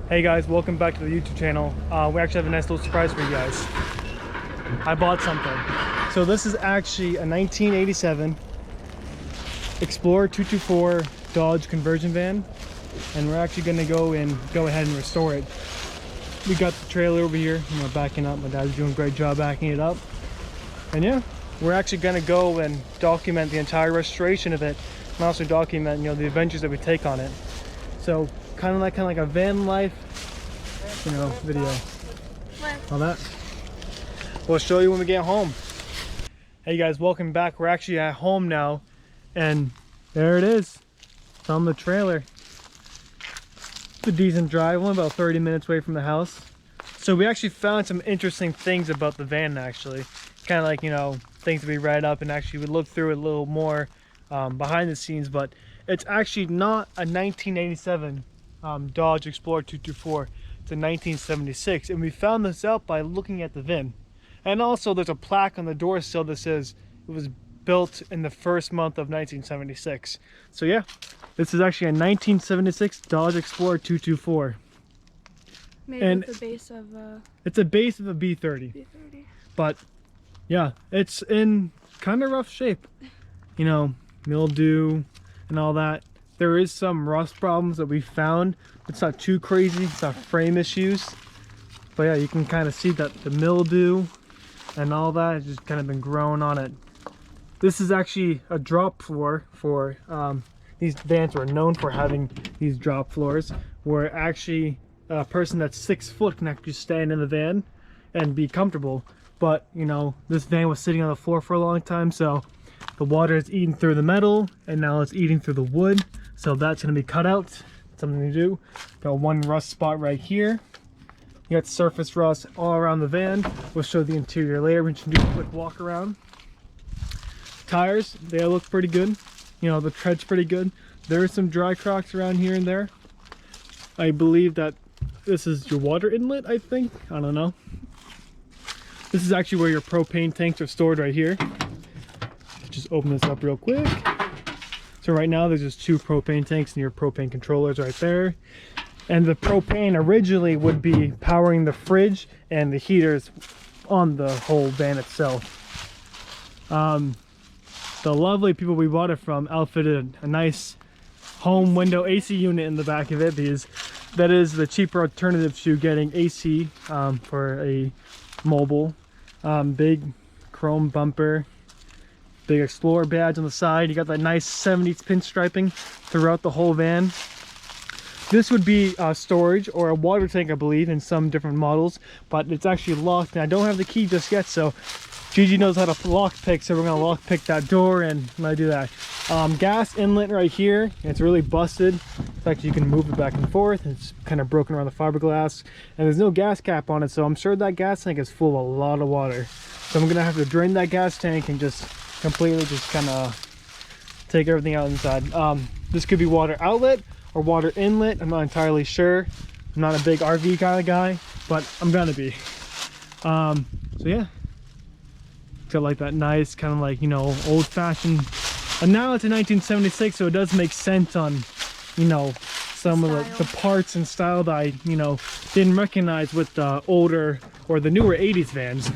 Hey guys, welcome back to the YouTube channel. We actually have a nice little surprise for you guys. I bought something. So this is actually a 1987 Explorer 224 Dodge conversion van, and we're actually going to go ahead and restore it. We got the trailer over here, and we're backing up. My dad's doing a great job backing it up. And yeah, we're actually going to go and document the entire restoration of it, and also document, the adventures that we take on it. So kind of like a van life, video. All that. We'll show you when we get home. Hey guys, welcome back. We're actually at home now, and there it is. It's on the trailer. It's a decent drive, only about 30 minutes away from the house. So we actually found some interesting things about the van, actually. Kind of like, things that we read up, and actually we looked through it a little more behind the scenes, but it's actually not a 1987 Dodge Explorer 224. It's a 1976, and we found this out by looking at the VIN. And also there's a plaque on the door sill that says it was built in the first month of 1976. So yeah, this is actually a 1976 Dodge Explorer 224. Made and with the base of it's a base of a B30. B30. But yeah, it's in kind of rough shape. Mildew and all that. There is some rust problems that we found. It's not too crazy, it's not frame issues. But yeah, you can kind of see that the mildew and all that has just kind of been growing on it. This is actually a drop floor for, these vans were known for having these drop floors, where actually a person that's 6 foot can actually stand in the van and be comfortable. But, this van was sitting on the floor for a long time, so the water is eating through the metal, and now it's eating through the wood. So that's going to be cut out. Something to do. Got one rust spot right here. You got surface rust all around the van. We'll show the interior later. We can do a quick walk around. Tires, they look pretty good. The tread's pretty good. There is some dry cracks around here and there. I believe that this is your water inlet, I think. I don't know. This is actually where your propane tanks are stored right here. Just open this up real quick. So right now there's just 2 propane tanks and your propane controllers right there. And the propane originally would be powering the fridge and the heaters on the whole van itself. The lovely people we bought it from outfitted a nice home window AC unit in the back of it, because that is the cheaper alternative to getting AC for a mobile. Big chrome bumper. Big Explorer badge on the side. You got that nice 70s pinstriping throughout the whole van. This would be storage or a water tank, I believe, in some different models, but it's actually locked, and I don't have the key just yet, so Gigi knows how to lock pick, so we're gonna lock pick that door and let do that. Gas inlet right here. It's really busted. In fact, you can move it back and forth. It's kind of broken around the fiberglass, and there's no gas cap on it, so I'm sure that gas tank is full of a lot of water. So I'm gonna have to drain that gas tank and just completely kind of take everything out inside. This could be water outlet or water inlet. I'm not entirely sure. I'm not a big RV kind of guy, but I'm gonna be. So yeah, it's got like that nice kind of like, old-fashioned, and now it's a 1976, so it does make sense on, some of the parts and style that I, didn't recognize with the older or the newer 80s vans.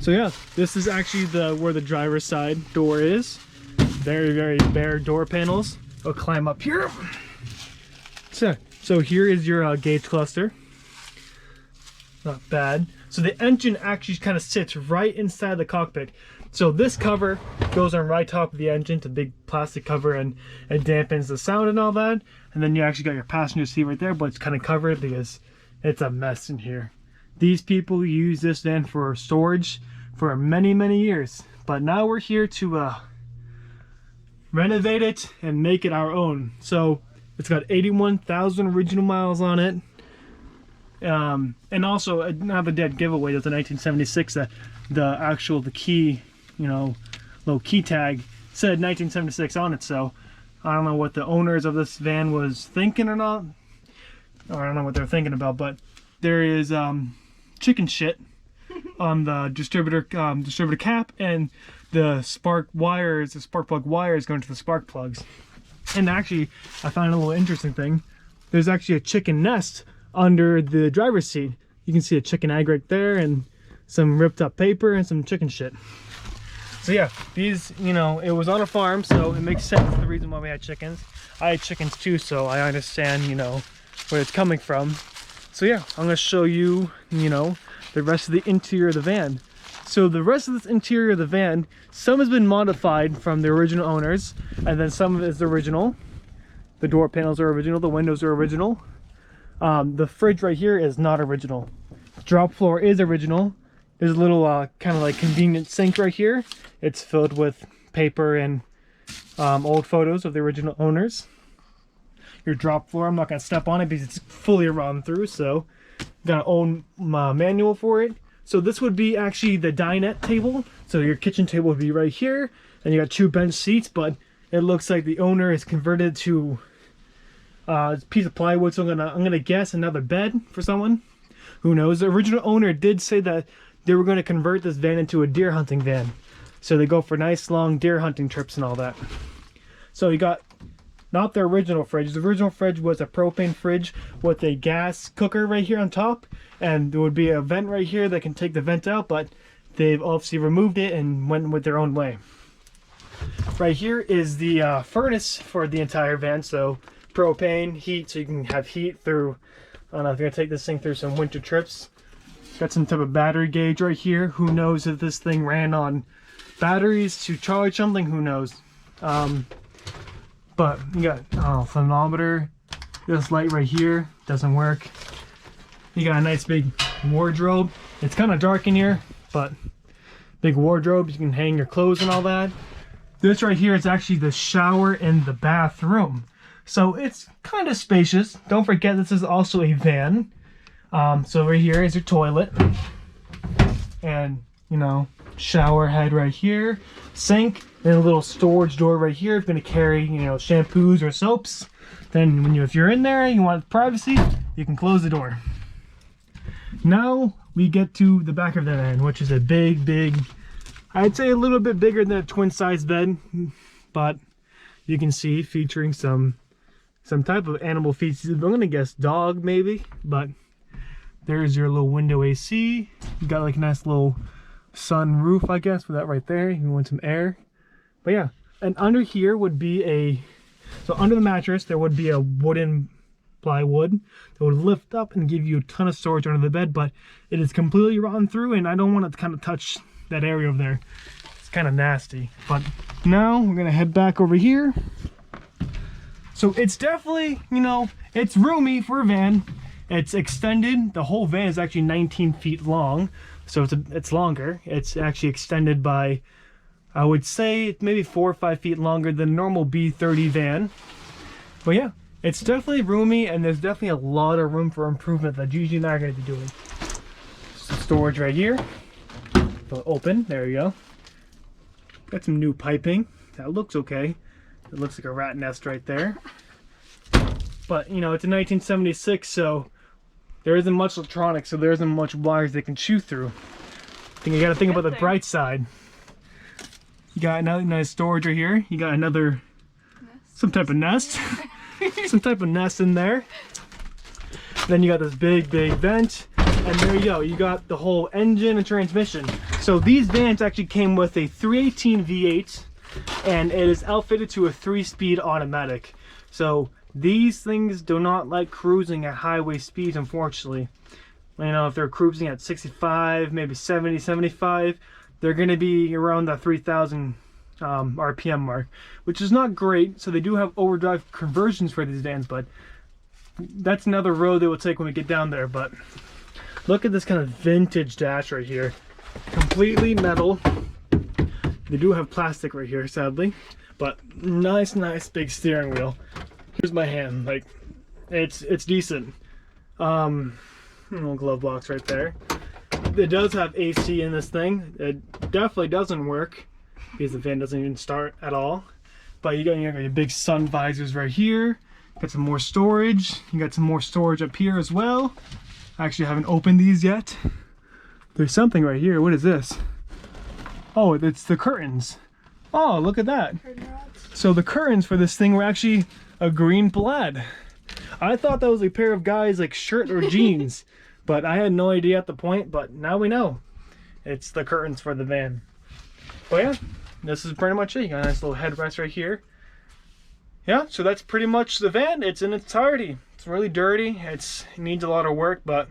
So yeah, this is actually where the driver's side door is. Very, very bare door panels. I'll climb up here. So here is your gauge cluster. Not bad. So the engine actually kind of sits right inside the cockpit. So this cover goes on right top of the engine, the big plastic cover, and it dampens the sound and all that. And then you actually got your passenger seat right there, but it's kind of covered because it's a mess in here. These people use this van for storage for many, many years. But now we're here to renovate it and make it our own. So it's got 81,000 original miles on it. And also another dead giveaway. That's a 1976. The key, little key tag said 1976 on it. So I don't know what the owners of this van was thinking or not. Or I don't know what they're thinking about, but there is chicken shit on the distributor cap, and the spark plug wires going to the spark plugs. And actually, I found a little interesting thing. there's actually a chicken nest under the driver's seat. You can see a chicken egg right there and some ripped up paper and some chicken shit. So yeah, these, you know, it was on a farm, so it makes sense the reason why we had chickens. I had chickens too, so I understand, you know, where it's coming from. So yeah, I'm gonna show you, you know, the rest of the interior of the van. So the rest of this interior of the van, some has been modified from the original owners, and then some of it is the original. The door panels are original, the windows are original. The fridge right here is not original. Drop floor is original. There's a little kind of like convenient sink right here. It's filled with paper and old photos of the original owners. Your drop floor, I'm not gonna step on it because it's fully run through, so got an own manual for it. So this would be actually the dinette table. So your kitchen table would be right here, and you got 2 bench seats, but it looks like the owner has converted to a piece of plywood, so I'm gonna guess another bed for someone. Who knows? The original owner did say that they were going to convert this van into a deer hunting van, so they go for nice long deer hunting trips and all that. So you got not the original fridge. The original fridge was a propane fridge with a gas cooker right here on top, and there would be a vent right here that can take the vent out, but they've obviously removed it and went with their own way. Right here is the furnace for the entire van, so propane, heat, so you can have heat through, I don't know if you're gonna take this thing through some winter trips. Got some type of battery gauge right here. Who knows if this thing ran on batteries to charge something, who knows. But you got thermometer. This light right here doesn't work. You got a nice big wardrobe. It's kind of dark in here, but big wardrobe. You can hang your clothes and all that. This right here is actually the shower and the bathroom. So it's kind of spacious. Don't forget this is also a van. So right here is your toilet. And, you know, shower head right here. Sink. And a little storage door right here. If you're going to carry, you know, shampoos or soaps. Then if you're in there and you want privacy, you can close the door. Now we get to the back of the van, which is a big, I'd say a little bit bigger than a twin size bed. But you can see featuring some type of animal feces. I'm gonna guess dog maybe, but there's your little window AC. You got like a nice little sun roof, I guess, for that right there. You want some air. But yeah, and under here would be so under the mattress there would be a wooden plywood that would lift up and give you a ton of storage under the bed, but it is completely rotten through and I don't want to kind of touch that area over there. It's kind of nasty. But now we're gonna head back over here. So it's definitely, you know, it's roomy for a van. It's extended. The whole van is actually 19 feet long, so it's longer. It's actually extended by, I would say, maybe 4 or 5 feet longer than a normal B30 van. But yeah, it's definitely roomy, and there's definitely a lot of room for improvement that you're usually not going to be doing. Some storage right here. It'll open. There you go. Got some new piping. That looks okay. It looks like a rat nest right there. But, you know, it's a 1976, so there isn't much electronics, so there isn't much wires they can chew through. I think you gotta think about the bright side. You got another nice storage right here. You got another, some type of nest. Some type of nest in there. Then you got this big vent. And there you go. You got the whole engine and transmission. So these vans actually came with a 318 V8. And it is outfitted to a 3-speed automatic. So these things do not like cruising at highway speeds, unfortunately. You know, if they're cruising at 65, maybe 70, 75, they're going to be around the 3,000 RPM mark, which is not great. So they do have overdrive conversions for these vans, but that's another road they will take when we get down there. But look at this kind of vintage dash right here. Completely metal. They do have plastic right here, sadly, but nice big steering wheel. Here's my hand, like it's decent. Little glove box right there. It does have AC in this thing. It definitely doesn't work because the van doesn't even start at all. But you got your big sun visors right here. Got some more storage. You got some more storage up here as well. I actually haven't opened these yet. There's something right here. What is this? Oh, it's the curtains. Oh, look at that. So the curtains for this thing were actually a green plaid. I thought that was a pair of guys like shirt or jeans, but I had no idea at the point, but now we know. It's the curtains for the van. But yeah, this is pretty much it. You got a nice little headrest right here. Yeah, so that's pretty much the van. It's in its entirety. It's really dirty. It needs a lot of work, but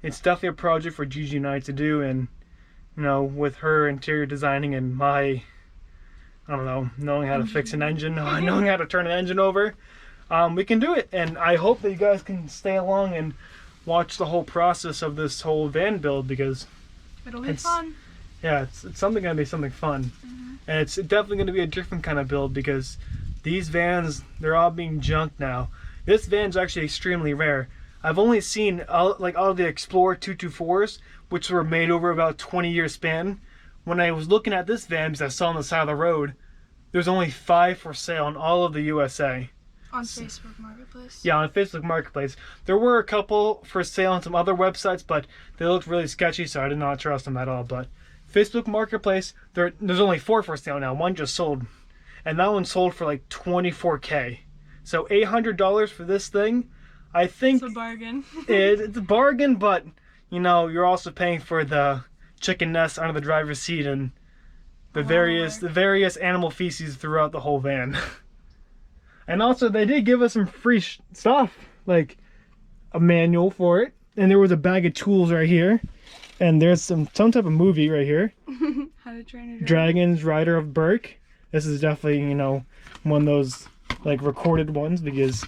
it's definitely a project for Gigi and I to do. And you know, with her interior designing and my, I don't know, knowing how to fix an engine, knowing how to turn an engine over, we can do it. And I hope that you guys can stay along and watch the whole process of this whole van build, because It'll be fun. yeah, it's something gonna be something fun. And it's definitely gonna be a different kind of build, because these vans, they're all being junked now. This van's actually extremely rare. I've only seen all the Explorer 224s, which were made over about 20-year span. When I was looking at this van, because I saw on the side of the road, there's only 5 for sale in all of the USA. On Facebook Marketplace. Yeah, on Facebook Marketplace. There were a couple for sale on some other websites, but they looked really sketchy, so I did not trust them at all. But Facebook Marketplace, there's only 4 for sale now. One just sold. And that one sold for like $24K. So $800 for this thing, I think It's a bargain. it's a bargain, but you know, you're also paying for the chicken nest under the driver's seat and the various animal feces throughout the whole van. And also, they did give us some free stuff, like a manual for it, and there was a bag of tools right here, and there's some type of movie right here. How to Train a Dragon's Rider of Berk. This is definitely, you know, one of those like recorded ones, because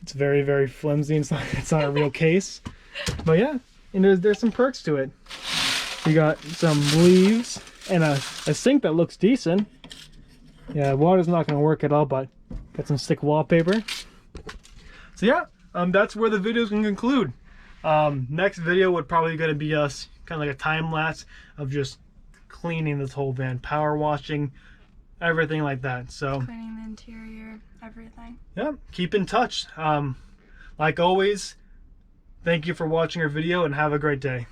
it's very, very flimsy. It's not a real case. But yeah, and there's some perks to it. You got some leaves and a sink that looks decent. Yeah, water's not going to work at all, but got some stick wallpaper. So yeah, that's where the video's going to conclude. Next video would probably going to be us kind of like a time lapse of just cleaning this whole van, power washing, everything like that. So Cleaning the interior, everything. yeah, keep in touch. Like always, thank you for watching our video and have a great day.